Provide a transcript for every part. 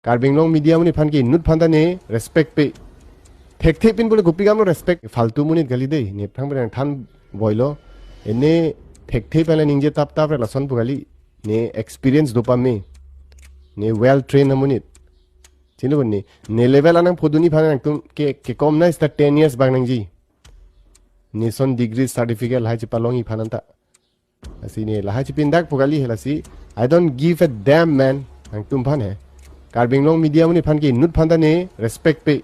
Karbing long media muni fan ki nut fan ne respect pe thek thek pin bole gopi gam respect faltu muni gali dei ne phang bang than boilo ene thek thek pala ningje tap tap lason pugali ne experience dopame ne well trained muni chinu ni ne level anang phoduni fan tum ke kom na sta 10 years bang nangji ne son degree certificate hai chipalongi phananta asini lahai chipin dak pugali helasi I don't give a damn man ang tum phan hai Karbing long media muni fan ki nut fan ne respect pe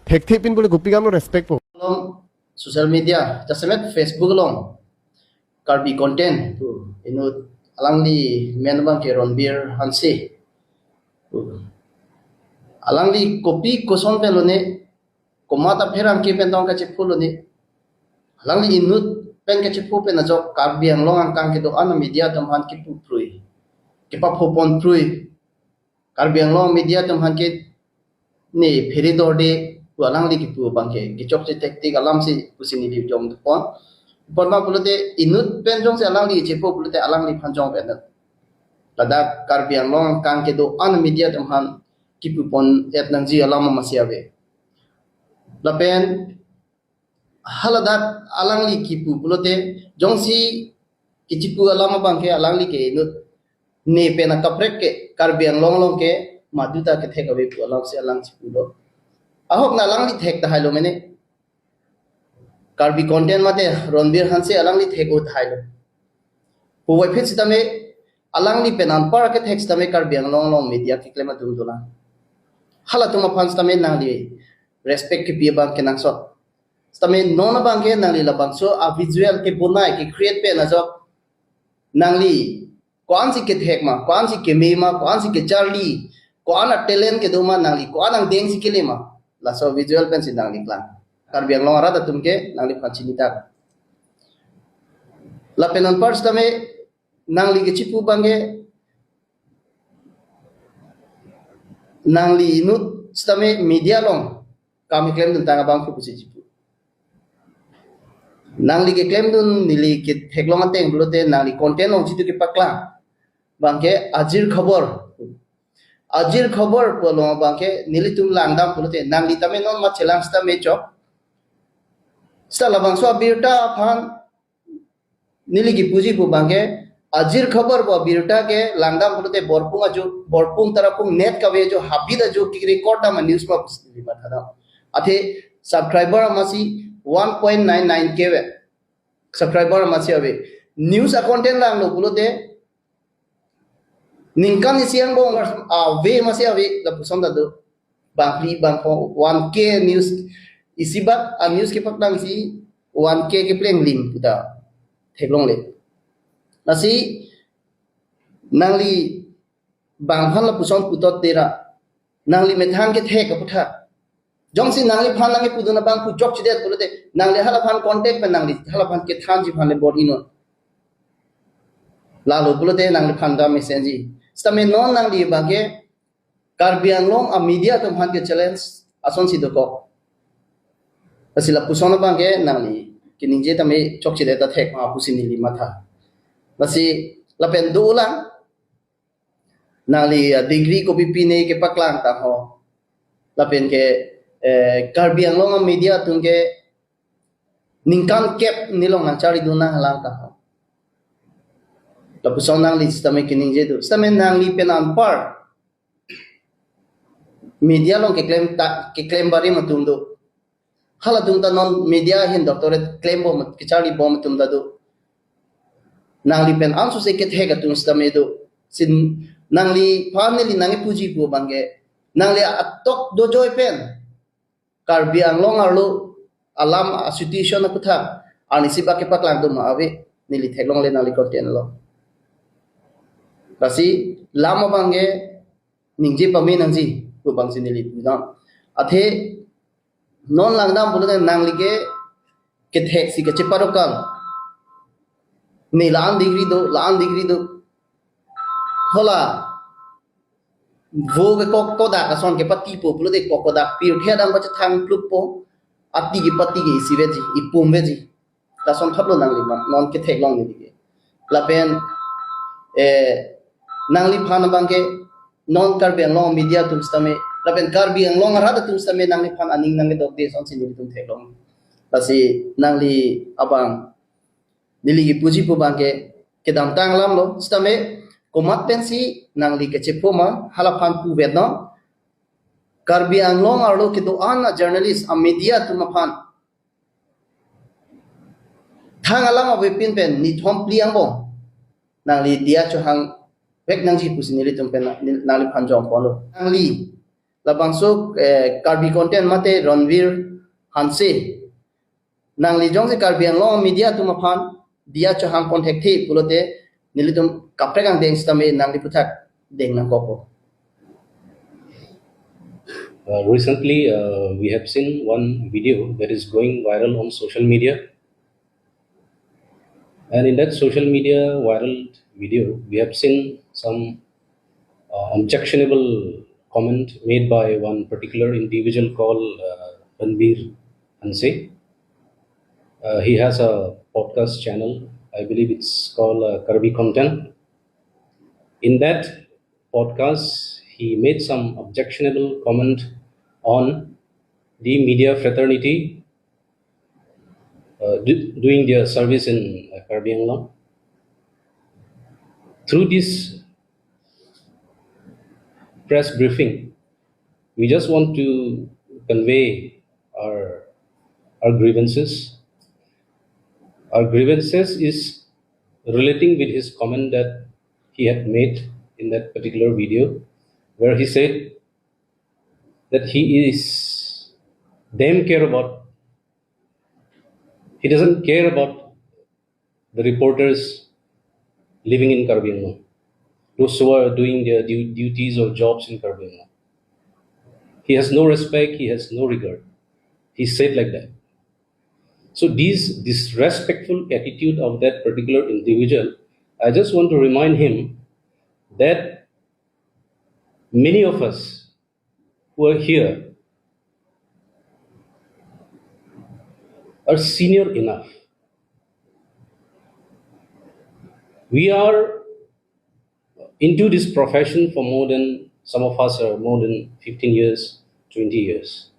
thek thek pin bole gopi gam respect po long social media jasemet Facebook long karbi content tu inu alangli menbang ke ronbir hanse alangli copy koson pelone komata pherang ke pendong ka chepulone alangli inut pen ka chepu pen ajok karbi ang long ang kang ke do an media dam han ki pu prui ke pa phopon prui karbi ang long media dam han ke ni pheri dorde walang li kipu bangke gichok che tektik alam si kusini di jom pon porma bulute inut penjong se alang li chepo bulute alang li phanjong ben lada karbiang long kang ke do an media tam han kipu pon et nang ji alam ma siabe lapen halada alang li kipu bulute jongsi kichipu alam bangke alang li ke inut ne pena kaprek ke karbiang long long ke maduta ke thekabe pu alam se alang chipu lo ahok na langli thek ta hailo mene karbi content mate ronbir hanse alangli thek ut hailo puwai phit sitame alangli penan par ke thek sitame karbi long long media ki klema dum dula hala tuma phans tame nangli respect ke pi bang ke nangso sitame nona bang ke nangli la bang so a visual ke bunai ke create pe na jok nangli kwan si ke thek ma kwan si ke me ma kwan si ke charli kwan a talent ke duma nangli kwan ang deng si ke lema la so visual pen sidang liklan karbiang long arada tumke nang li phancinita la penan parts tame nang li chipu bange nang li nut stame media long kami claim dun tanga bang pu chipu nang li ke claim dun nili ke theklong ateng bulote nang li content long chitu ke pakla bangke ajir khabar ajir khabar polo bangke nilitum langdam pulote nangli tame non ma chelang sta mecho sta labang so birta phan niligi puji bu bangke ajir khabar bo birta ke langdam pulote borpung tarapung net ka jo habida jo ki record ma news ma lima thada athe subscriber amasi 1.99k we subscriber amasi ave news content lang lo pulote ningkan isiang bong ve masih ave la pusam da do bangli bang 1k news isibat a news ke pakdang si 1k ke pleng lim puta theklong le nasi nangli bang phan la pusam putot tera nangli methan ke thek ka putha jongsi nangli phan nang ke puduna bang pu job chidet bolete nangli hala phan contact pe nangli hala phan ke than ji phan le body no la lo bolete nangli phan da message stame non nang di bage karbiang long a media tum han ke challenge ason si doko asila pusona bage nang li kiningje tame chokchi deta thek ma pusini li matha basi lapen dola nang li degree ko pipine ke paklang ta ho lapen ke karbiang long a media tum ke ningkan kep nilong nang chari duna halang ta ho lapusong nang li stame kining jedu stame nang li penan par media long ke claim bari matum do hala tum ta non media hin doctorate claim bo mat kichari bo matum da do nang li pen ansu se ke thega tum stame do sin nang li family nang puji bu bange nang li atok do joy pen karbi ang long arlo alam situation na kutha ani siba ke paklang do ma ave nili theglong le nali content lo basi lama bange ningji pami nangji bu bangsi nili pudam athe non langdam bulade nanglige kethek si ke cheparoka ni lan degree do hola vo ke ko da ka son ke pati po bulade ko da pir thia dang ba thang plup po ati gi pati gi siveji ipum veji ta son thaplo nangli ma non ke thek long ni dige lapen nangli phan bangke non karbi ang long media tum stame lapen karbi ang long arada tum stame nang ni pan aning nang dok de son sin tum thelong pasi nang li abang niligi puji pu bangke kedam tang lam lo stame komat pensi nang li kechepo ma halapan pu vedno karbi ang long arlo kedo an journalist a media tum pan thang alam a wepin pen ni thom pli ang bo nang li dia cho hang pek nang ji pusi nili tum pen nang li phan jom polo nang li labang so karbi content mate ronvir hanse nang li jong se karbi ang long media tum pan dia cho hang contact thi pulote nili tum kapre kang deng stame nang li puthak deng nang kopo. Recently, we have seen one video that is going viral on social media. And in that social media viral video, we have seen some objectionable comment made by one particular individual called Ranbir Hanse. He has a podcast channel. I believe it's called Karbi Content. In that podcast, he made some objectionable comment on the media fraternity doing their service in Karbi Anglong. Through this press briefing, we just want to convey our grievances. Our grievances is relating with his comment that he had made in that particular video, where he said that he doesn't care about the reporters living in Karbi Anglong, those who are doing their duties or jobs in Karbi Anglong. He has no respect, he has no regard. He said like that. So this disrespectful attitude of that particular individual, I just want to remind him that many of us who are here are senior enough. We are into this profession for some of us are more than 15 years, 20 years.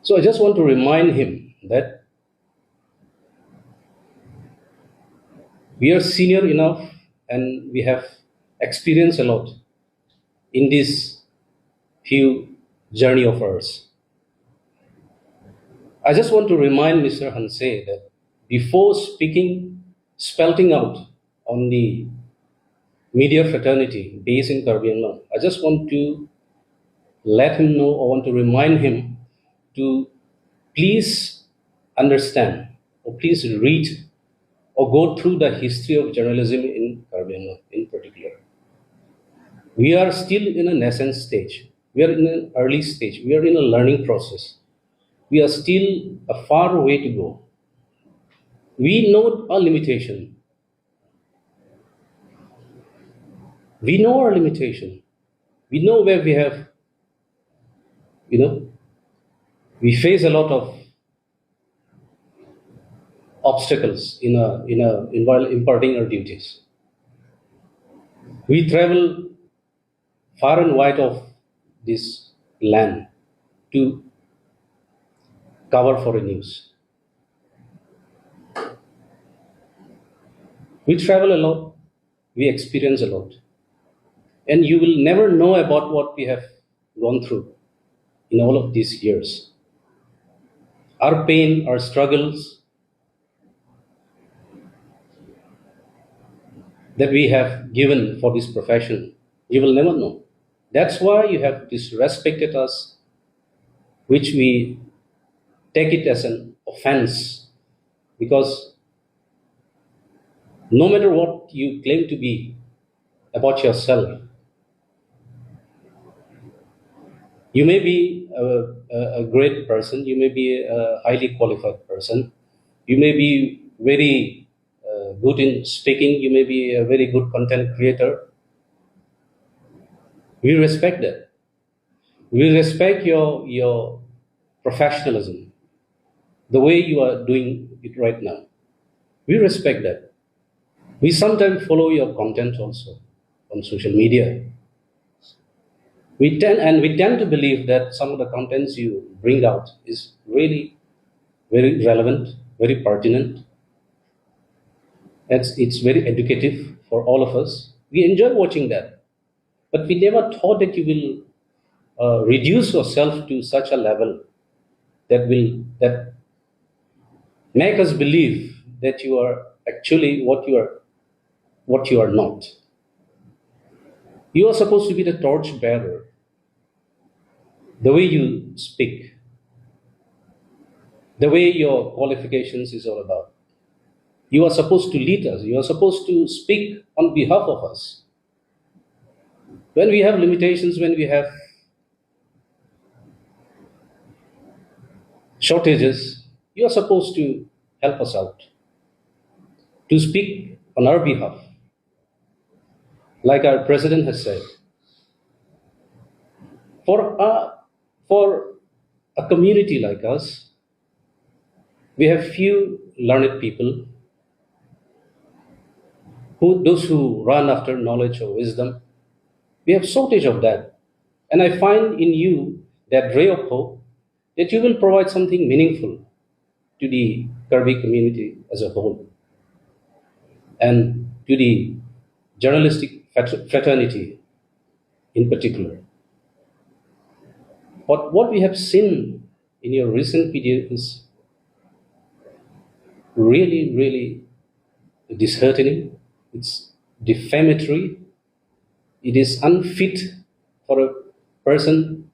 So I just want to remind him that we are senior enough and we have experienced a lot in this few journey of ours. I just want to remind Mr. Hanse that before spelling out on the media fraternity based in Karbi Anglong, I just want to let him know, or want to remind him to please understand, or please read, or go through the history of journalism in Karbi Anglong in particular. We are still in a nascent stage. We are in an early stage. We are in a learning process. We are still a far way to go. We know our limitation. We know our limitation. We know where we have, we face a lot of obstacles while imparting our duties. We travel far and wide of this land to cover for a news. We travel a lot, we experience a lot. And you will never know about what we have gone through in all of these years. Our pain, our struggles that we have given for this profession, you will never know. That's why you have disrespected us, which we take it as an offense, because no matter what you claim to be about yourself, you may be a great person, you may be a highly qualified person, you may be very good in speaking, you may be a very good content creator. We respect that. We respect your professionalism, the way you are doing it right now. We respect that. We sometimes follow your content also on social media. We tend to believe that some of the contents you bring out is really very relevant, very pertinent. It's very educative for all of us. We enjoy watching that, but we never thought that you will reduce yourself to such a level that make us believe that you are actually what you are not. You are supposed to be the torch bearer. The way you speak, the way your qualifications is all about. You are supposed to lead us. You are supposed to speak on behalf of us. When we have limitations, when we have shortages, you are supposed to help us out, to speak on our behalf. Like our president has said, for a community like us, we have few learned people, those who run after knowledge or wisdom. We have shortage of that. And I find in you that ray of hope that you will provide something meaningful to the Karbi community as a whole and to the journalistic fraternity in particular. But what we have seen in your recent video is really, really disheartening. It's defamatory. It is unfit for a person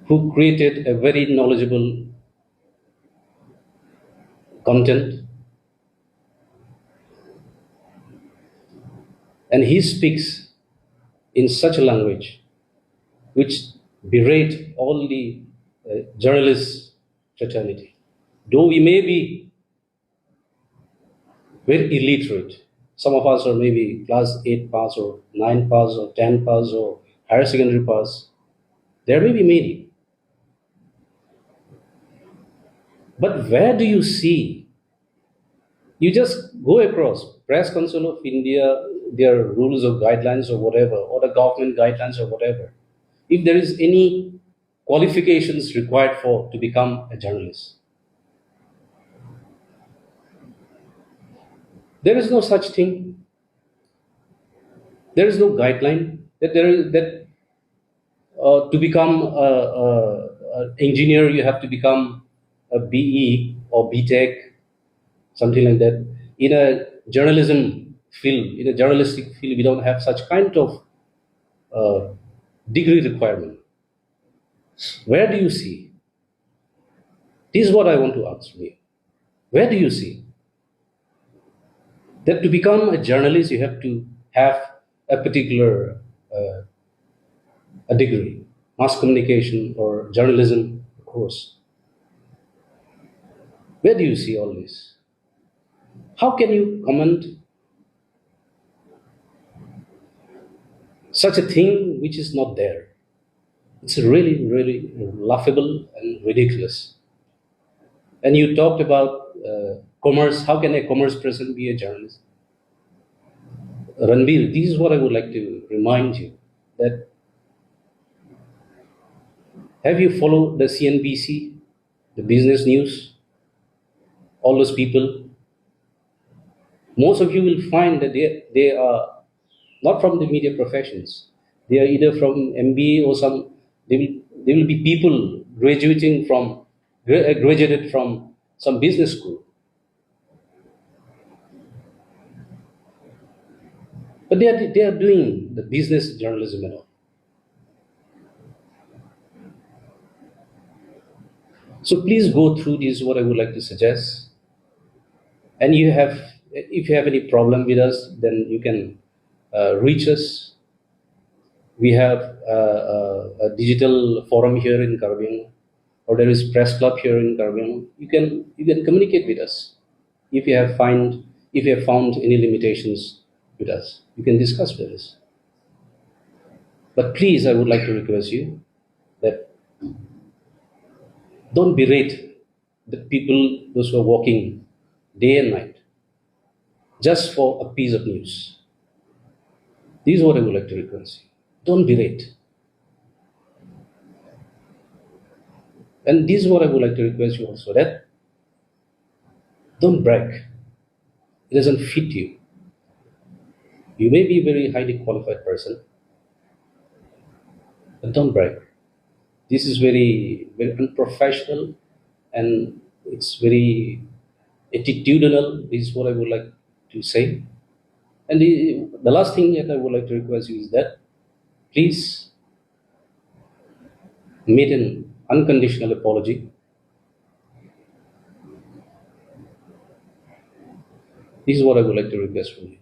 who created a very knowledgeable content. And he speaks in such a language which berate all the journalist fraternity. Though we may be very illiterate, some of us are maybe class 8 pass or 9 pass or 10 pass or higher secondary pass. There may be many. But where do you see? You just go across Press Council of India, their rules or guidelines or whatever, or the government guidelines or whatever. If there is any qualifications required for to become a journalist, there is no such thing. There is no guideline that to become an engineer you have to become a BE or BTech, something like that. In a journalism field, in a journalistic field, we don't have such kind of degree requirement. Where do you see? This is what I want to ask you. Where do you see that to become a journalist you have to have a particular a degree, mass communication or journalism course? Where do you see all this? How can you comment such a thing which is not there? It's really, really laughable and ridiculous. And you talked about commerce. How can a commerce person be a journalist? Ranbir, this is what I would like to remind you, that have you followed the CNBC, the business news, all those people? Most of you will find that they are not from the media professions. They are either from MBA or they will be people graduated from some business school. But they are doing the business journalism and all. So please go through this, what I would like to suggest. And if you have any problem with us, then you can reach us. We have a digital forum here in Karbi, or there is press club here in Karbi. You can communicate with us. If you have found any limitations with us, you can discuss with us. But please, I would like to request you that don't berate the people, those who are working day and night. just for a piece of news. This is what I would like to request you. Don't berate. And this is what I would like to request you also, that don't brag. It doesn't fit you. You may be a very highly qualified person, but don't brag. This is very, very unprofessional, and it's very attitudinal. This is what I would like to say. And the last thing that I would like to request you is that please make an unconditional apology. This is what I would like to request from you.